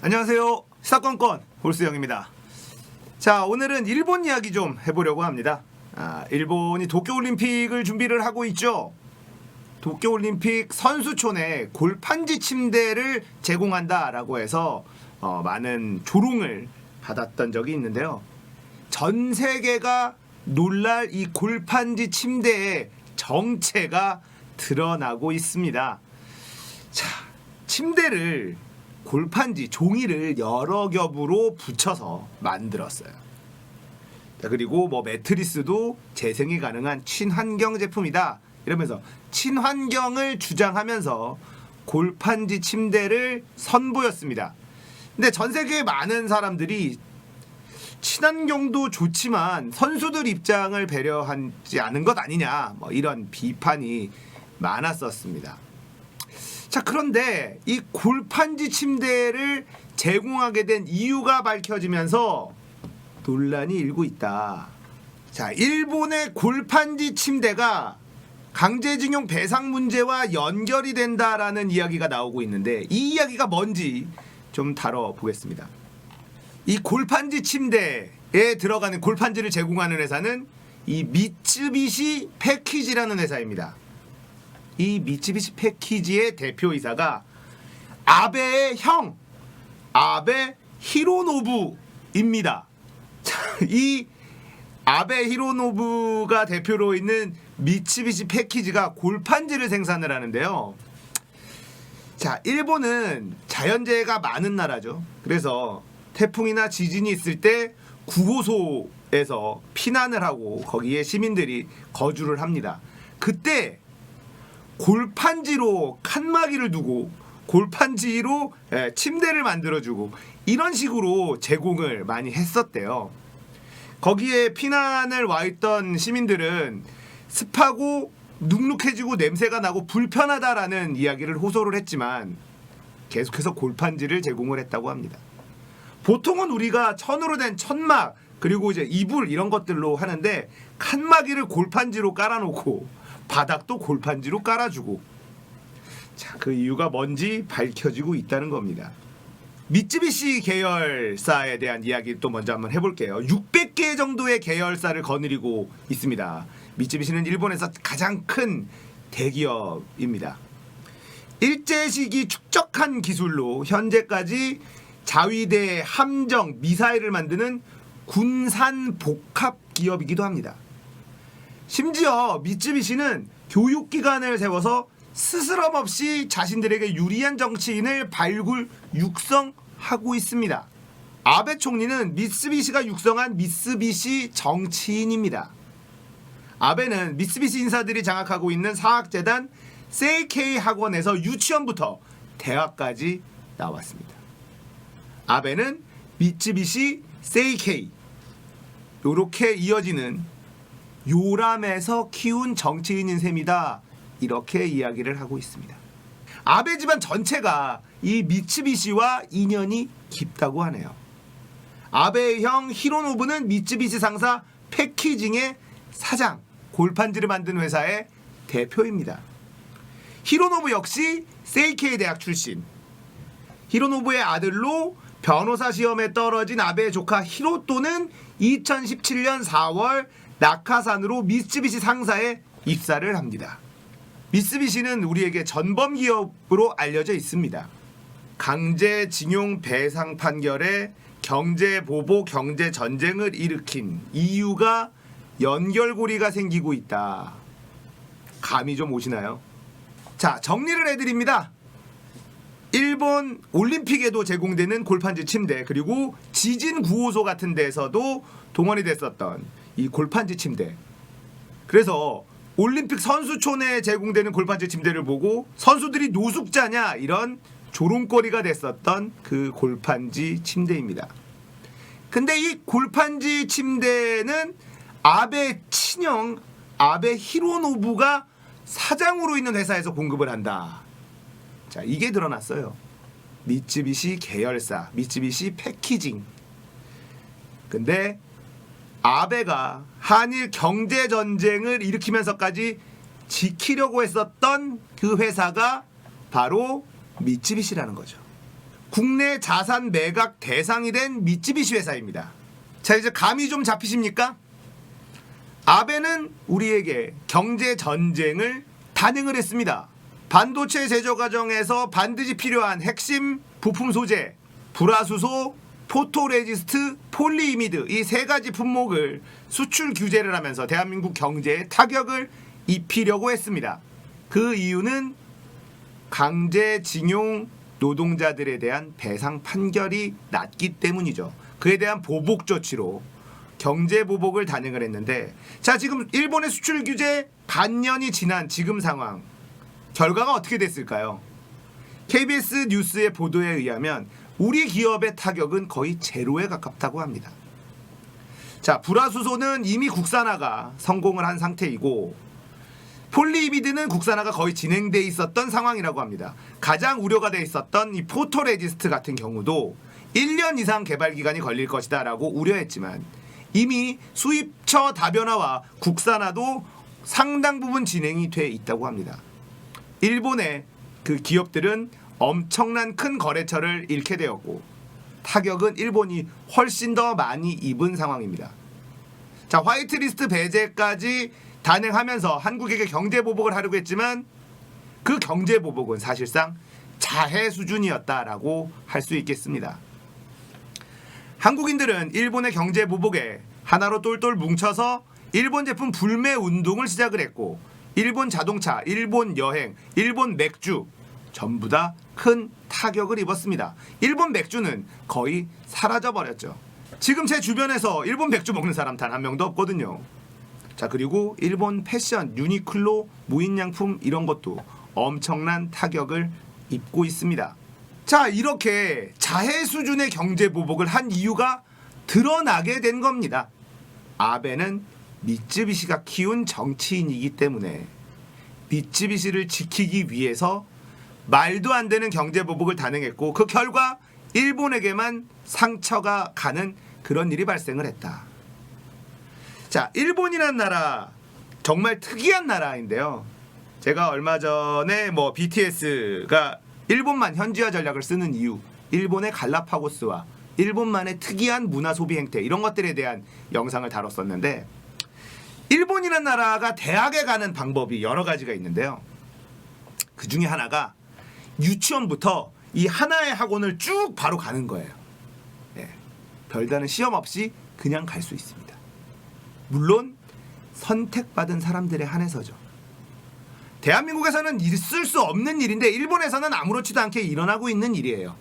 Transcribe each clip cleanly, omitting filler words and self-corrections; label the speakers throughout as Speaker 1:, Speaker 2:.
Speaker 1: 안녕하세요. 사건건 홀수영입니다. 자, 오늘은 일본 이야기 좀 해보려고 합니다. 일본이 도쿄올림픽을 준비를 하고 있죠. 도쿄올림픽 선수촌에 골판지 침대를 제공한다라고 해서 많은 조롱을 받았던 적이 있는데요. 전 세계가 놀랄 이 골판지 침대의 정체가 드러나고 있습니다. 자, 침대를 골판지 종이를 여러 겹으로 붙여서 만들었어요. 자, 그리고 매트리스도 재생이 가능한 친환경 제품이다 이러면서 친환경을 주장하면서 골판지 침대를 선보였습니다. 근데 전 세계의 많은 사람들이 친환경도 좋지만 선수들 입장을 배려하지 않은 것 아니냐 이런 비판이 많았었습니다. 자, 그런데 이 골판지 침대를 제공하게 된 이유가 밝혀지면서 논란이 일고 있다. 자, 일본의 골판지 침대가 강제징용 배상 문제와 연결이 된다라는 이야기가 나오고 있는데 이 이야기가 뭔지 좀 다뤄보겠습니다. 이 골판지 침대에 들어가는 골판지를 제공하는 회사는 이 미쯔비시 패키지라는 회사입니다. 이 미쯔비시 패키지의 대표이사가 아베의 형 아베 히로노부입니다. 이 아베 히로노부가 대표로 있는 미쯔비시 패키지가 골판지를 생산을 하는데요. 자, 일본은 자연재해가 많은 나라죠. 그래서 태풍이나 지진이 있을 때 구호소에서 피난을 하고 거기에 시민들이 거주를 합니다. 그때 골판지로 칸막이를 두고 골판지로 침대를 만들어주고 이런 식으로 제공을 많이 했었대요. 거기에 피난을 와 있던 시민들은 습하고 눅눅해지고 냄새가 나고 불편하다라는 이야기를 호소를 했지만 계속해서 골판지를 제공을 했다고 합니다. 보통은 우리가 천으로 된 천막 그리고 이제 이불 이런 것들로 하는데 칸막이를 골판지로 깔아놓고 바닥도 골판지로 깔아주고, 자, 그 이유가 뭔지 밝혀지고 있다는 겁니다. 미쯔비시 계열사에 대한 이야기 또 먼저 한번 해볼게요. 600개 정도의 계열사를 거느리고 있습니다. 미쯔비시는 일본에서 가장 큰 대기업입니다. 일제시기 축적한 기술로 현재까지 자위대, 함정, 미사일을 만드는 군산 복합 기업이기도 합니다. 심지어 미쯔비시는 교육기관을 세워서 스스럼 없이 자신들에게 유리한 정치인을 발굴, 육성하고 있습니다. 아베 총리는 미쓰비시가 육성한 미쓰비시 정치인입니다. 아베는 미쓰비시 인사들이 장악하고 있는 사학재단 세이케이 학원에서 유치원부터 대학까지 나왔습니다. 아베는 미쓰비시 세이케이 요렇게 이어지는 요람에서 키운 정치인인 셈이다 이렇게 이야기를 하고 있습니다. 아베 집안 전체가 이 미쯔비시와 인연이 깊다고 하네요. 아베의 형 히로노부는 미쯔비시 상사 패키징의 사장, 골판지를 만든 회사의 대표입니다. 히로노부 역시 세이케이 대학 출신. 히로노부의 아들로 변호사 시험에 떨어진 아베의 조카 히로토는 2017년 4월 낙하산으로 미쓰비시 상사에 입사를 합니다. 미쓰비시는 우리에게 전범 기업으로 알려져 있습니다. 강제징용 배상 판결에 경제보복 경제전쟁을 일으킨 이유가 연결고리가 생기고 있다. 감이 좀 오시나요? 자, 정리를 해드립니다. 일본 올림픽에도 제공되는 골판지 침대 그리고 지진 구호소 같은 데서도 동원이 됐었던 이 골판지 침대. 그래서 올림픽 선수촌에 제공되는 골판지 침대를 보고 선수들이 노숙자냐 이런 조롱거리가 됐었던 그 골판지 침대입니다. 근데 이 골판지 침대는 아베 친형 아베 히로노부가 사장으로 있는 회사에서 공급을 한다. 자, 이게 드러났어요. 미쯔비시 계열사, 미쯔비시 패키징. 근데 아베가 한일 경제전쟁을 일으키면서까지 지키려고 했었던 그 회사가 바로 미쯔비시라는 거죠. 국내 자산 매각 대상이 된 미쯔비시 회사입니다. 자, 이제 감이 좀 잡히십니까? 아베는 우리에게 경제 전쟁을 단행을 했습니다. 반도체 제조 과정에서 반드시 필요한 핵심 부품 소재, 불화수소, 포토레지스트, 폴리이미드 이 세 가지 품목을 수출 규제를 하면서 대한민국 경제에 타격을 입히려고 했습니다. 그 이유는 강제징용 노동자들에 대한 배상 판결이 났기 때문이죠. 그에 대한 보복 조치로 경제 보복을 단행을 했는데, 자, 지금 일본의 수출 규제 반년이 지난 지금 상황 결과가 어떻게 됐을까요? KBS 뉴스의 보도에 의하면 우리 기업의 타격은 거의 제로에 가깝다고 합니다. 자, 불화수소는 이미 국산화가 성공을 한 상태이고 폴리이미드는 국산화가 거의 진행돼 있었던 상황이라고 합니다. 가장 우려가 돼 있었던 이 포토레지스트 같은 경우도 1년 이상 개발 기간이 걸릴 것이다 라고 우려했지만 이미 수입처 다변화와 국산화도 상당 부분 진행이 돼 있다고 합니다. 일본의 그 기업들은 엄청난 큰 거래처를 잃게 되었고 타격은 일본이 훨씬 더 많이 입은 상황입니다. 자, 화이트리스트 배제까지 단행하면서 한국에게 경제 보복을 하려고 했지만 그 경제 보복은 사실상 자해 수준이었다라고 할 수 있겠습니다. 한국인들은 일본의 경제 보복에 하나로 똘똘 뭉쳐서 일본 제품 불매 운동을 시작을 했고 일본 자동차, 일본 여행, 일본 맥주 전부 다 큰 타격을 입었습니다. 일본 맥주는 거의 사라져 버렸죠. 지금 제 주변에서 일본 맥주 먹는 사람 단 한 명도 없거든요. 자, 그리고 일본 패션, 유니클로, 무인양품 이런 것도 엄청난 타격을 입고 있습니다. 자, 이렇게 자해 수준의 경제 보복을 한 이유가 드러나게 된 겁니다. 아베는 미쯔비시가 키운 정치인이기 때문에 미쯔비시를 지키기 위해서 말도 안 되는 경제 보복을 단행했고 그 결과 일본에게만 상처가 가는 그런 일이 발생을 했다. 자, 일본이란 나라 정말 특이한 나라인데요. 제가 얼마 전에 BTS가 일본만 현지화 전략을 쓰는 이유, 일본의 갈라파고스와 일본만의 특이한 문화 소비 행태 이런 것들에 대한 영상을 다뤘었는데 일본이란 나라가 대학에 가는 방법이 여러 가지가 있는데요. 그 중에 하나가 유치원부터 이 하나의 학원을 쭉 바로 가는 거예요. 네. 별다른 시험 없이 그냥 갈 수 있습니다. 물론 선택받은 사람들에 한해서죠. 대한민국에서는 있을 수 없는 일인데 일본에서는 아무렇지도 않게 일어나고 있는 일이에요.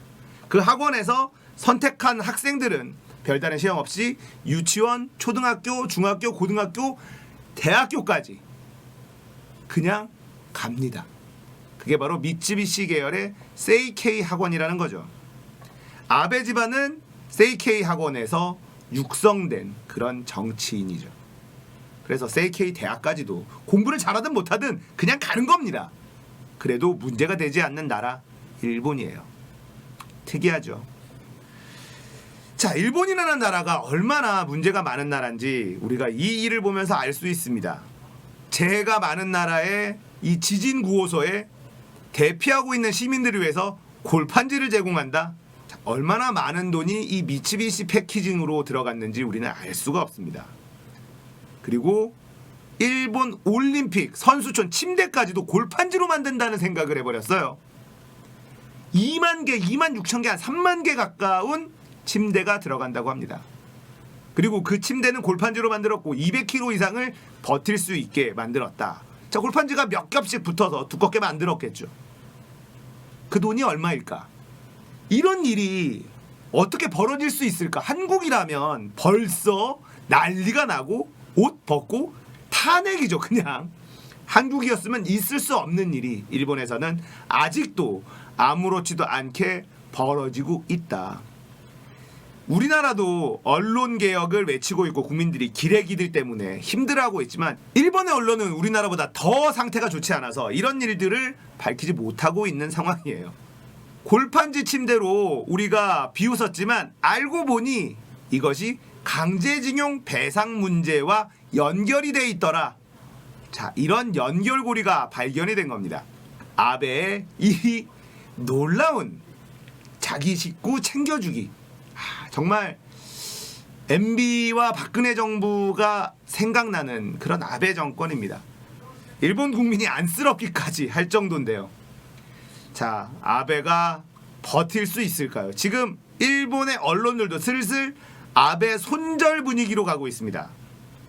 Speaker 1: 그 학원에서 선택한 학생들은 별다른 시험 없이 유치원, 초등학교, 중학교, 고등학교, 대학교까지 그냥 갑니다. 그게 바로 미쯔비시 계열의 세이케이 학원이라는 거죠. 아베 집안은 세이케이 학원에서 육성된 그런 정치인이죠. 그래서 세이케이 대학까지도 공부를 잘하든 못하든 그냥 가는 겁니다. 그래도 문제가 되지 않는 나라 일본이에요. 특이하죠. 자, 일본이라는 나라가 얼마나 문제가 많은 나라인지 우리가 이 일을 보면서 알 수 있습니다. 재해가 많은 나라의 이 지진 구호소에 대피하고 있는 시민들을 위해서 골판지를 제공한다. 자, 얼마나 많은 돈이 이 미쯔비시 패키징으로 들어갔는지 우리는 알 수가 없습니다. 그리고 일본 올림픽 선수촌 침대까지도 골판지로 만든다는 생각을 해버렸어요. 2만 개, 2만 6천 개, 한 3만 개 가까운 침대가 들어간다고 합니다. 그리고 그 침대는 골판지로 만들었고 200kg 이상을 버틸 수 있게 만들었다. 자, 골판지가 몇 겹씩 붙어서 두껍게 만들었겠죠. 그 돈이 얼마일까? 이런 일이 어떻게 벌어질 수 있을까? 한국이라면 벌써 난리가 나고 옷 벗고 탄핵이죠. 그냥 한국이었으면 있을 수 없는 일이 일본에서는 아직도 아무렇지도 않게 벌어지고 있다. 우리나라도 언론 개혁을 외치고 있고 국민들이 기레기들 때문에 힘들어하고 있지만 일본의 언론은 우리나라보다 더 상태가 좋지 않아서 이런 일들을 밝히지 못하고 있는 상황이에요. 골판지 침대로 우리가 비웃었지만 알고 보니 이것이 강제징용 배상 문제와 연결이 돼 있더라. 자, 이런 연결고리가 발견이 된 겁니다. 아베의 이 놀라운 자기 식구 챙겨주기. 정말 MB와 박근혜 정부가 생각나는 그런 아베 정권입니다. 일본 국민이 안쓰럽기까지 할 정도인데요. 자, 아베가 버틸 수 있을까요? 지금 일본의 언론들도 슬슬 아베 손절 분위기로 가고 있습니다.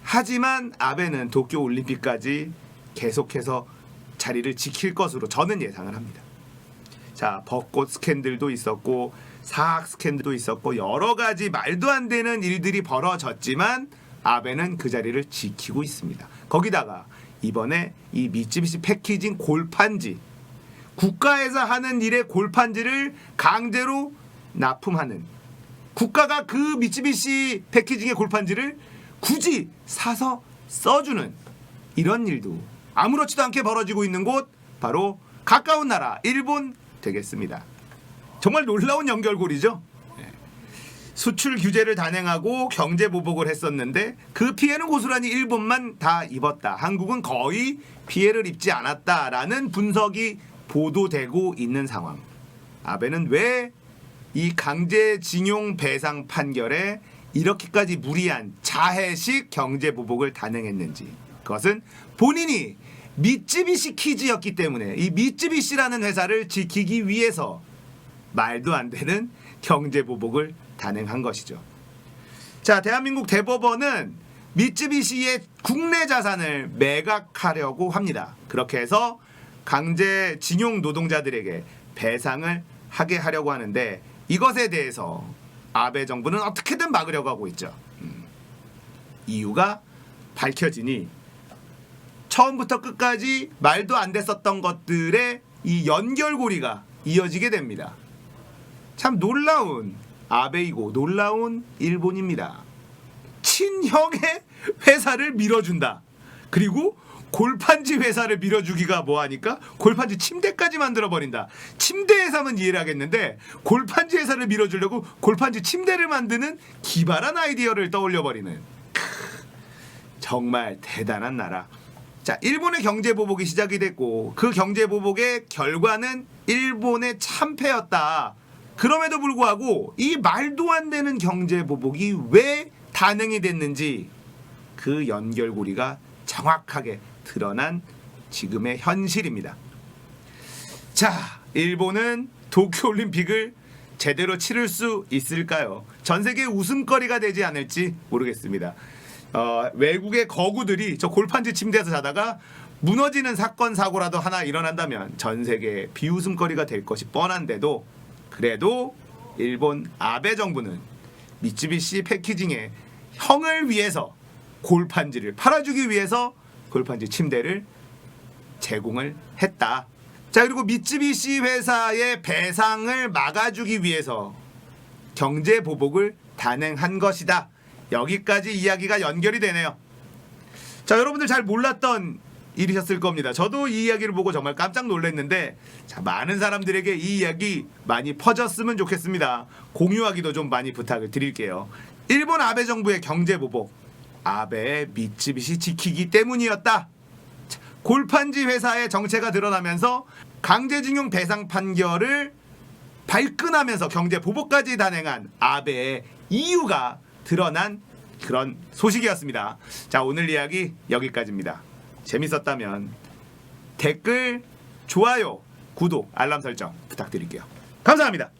Speaker 1: 하지만 아베는 도쿄올림픽까지 계속해서 자리를 지킬 것으로 저는 예상을 합니다. 자, 벚꽃 스캔들도 있었고 사학 스캔들도 있었고 여러 가지 말도 안 되는 일들이 벌어졌지만 아베는 그 자리를 지키고 있습니다. 거기다가 이번에 이 미쓰비시 패키징 골판지, 국가에서 하는 일의 골판지를 강제로 납품하는, 국가가 그 미쓰비시 패키징의 골판지를 굳이 사서 써주는 이런 일도 아무렇지도 않게 벌어지고 있는 곳, 바로 가까운 나라 일본 되겠습니다. 정말 놀라운 연결고리죠. 수출 규제를 단행하고 경제 보복을 했었는데 그 피해는 고스란히 일본만 다 입었다. 한국은 거의 피해를 입지 않았다라는 분석이 보도되고 있는 상황. 아베는 왜 이 강제징용 배상 판결에 이렇게까지 무리한 자해식 경제 보복을 단행했는지, 그것은 본인이 미쓰비시 키즈였기 때문에 이 미쓰비시라는 회사를 지키기 위해서 말도 안 되는 경제 보복을 단행한 것이죠. 자, 대한민국 대법원은 미쓰비시의 국내 자산을 매각하려고 합니다. 그렇게 해서 강제징용 노동자들에게 배상을 하게 하려고 하는데 이것에 대해서 아베 정부는 어떻게든 막으려고 하고 있죠. 이유가 밝혀지니 처음부터 끝까지 말도 안 됐었던 것들의 이 연결고리가 이어지게 됩니다. 참 놀라운 아베이고 놀라운 일본입니다. 친형의 회사를 밀어준다. 그리고 골판지 회사를 밀어주기가 뭐하니까 골판지 침대까지 만들어버린다. 침대 회사면 이해를 하겠는데 골판지 회사를 밀어주려고 골판지 침대를 만드는 기발한 아이디어를 떠올려버리는, 정말 대단한 나라. 자, 일본의 경제보복이 시작이 됐고 그 경제보복의 결과는 일본의 참패였다. 그럼에도 불구하고 이 말도 안 되는 경제보복이 왜 단행이 됐는지 그 연결고리가 정확하게 드러난 지금의 현실입니다. 자, 일본은 도쿄올림픽을 제대로 치를 수 있을까요? 전 세계 웃음거리가 되지 않을지 모르겠습니다. 외국의 거구들이 저 골판지 침대에서 자다가 무너지는 사건 사고라도 하나 일어난다면 전 세계 비웃음거리가 될 것이 뻔한데도, 그래도 일본 아베 정부는 미쓰비시 패키징의 형을 위해서 골판지를 팔아주기 위해서 골판지 침대를 제공을 했다. 자, 그리고 미쓰비시 회사의 배상을 막아주기 위해서 경제 보복을 단행한 것이다. 여기까지 이야기가 연결이 되네요. 자, 여러분들 잘 몰랐던 일이셨을 겁니다. 저도 이 이야기를 보고 정말 깜짝 놀랐는데, 자, 많은 사람들에게 이 이야기 많이 퍼졌으면 좋겠습니다. 공유하기도 좀 많이 부탁을 드릴게요. 일본 아베 정부의 경제 보복, 아베의 미쓰비시 지키기 때문이었다. 자, 골판지 회사의 정체가 드러나면서 강제징용 배상 판결을 발끈하면서 경제 보복까지 단행한 아베의 이유가 드러난 그런 소식이었습니다. 자, 오늘 이야기 여기까지입니다. 재밌었다면 댓글, 좋아요, 구독, 알람 설정 부탁드릴게요. 감사합니다.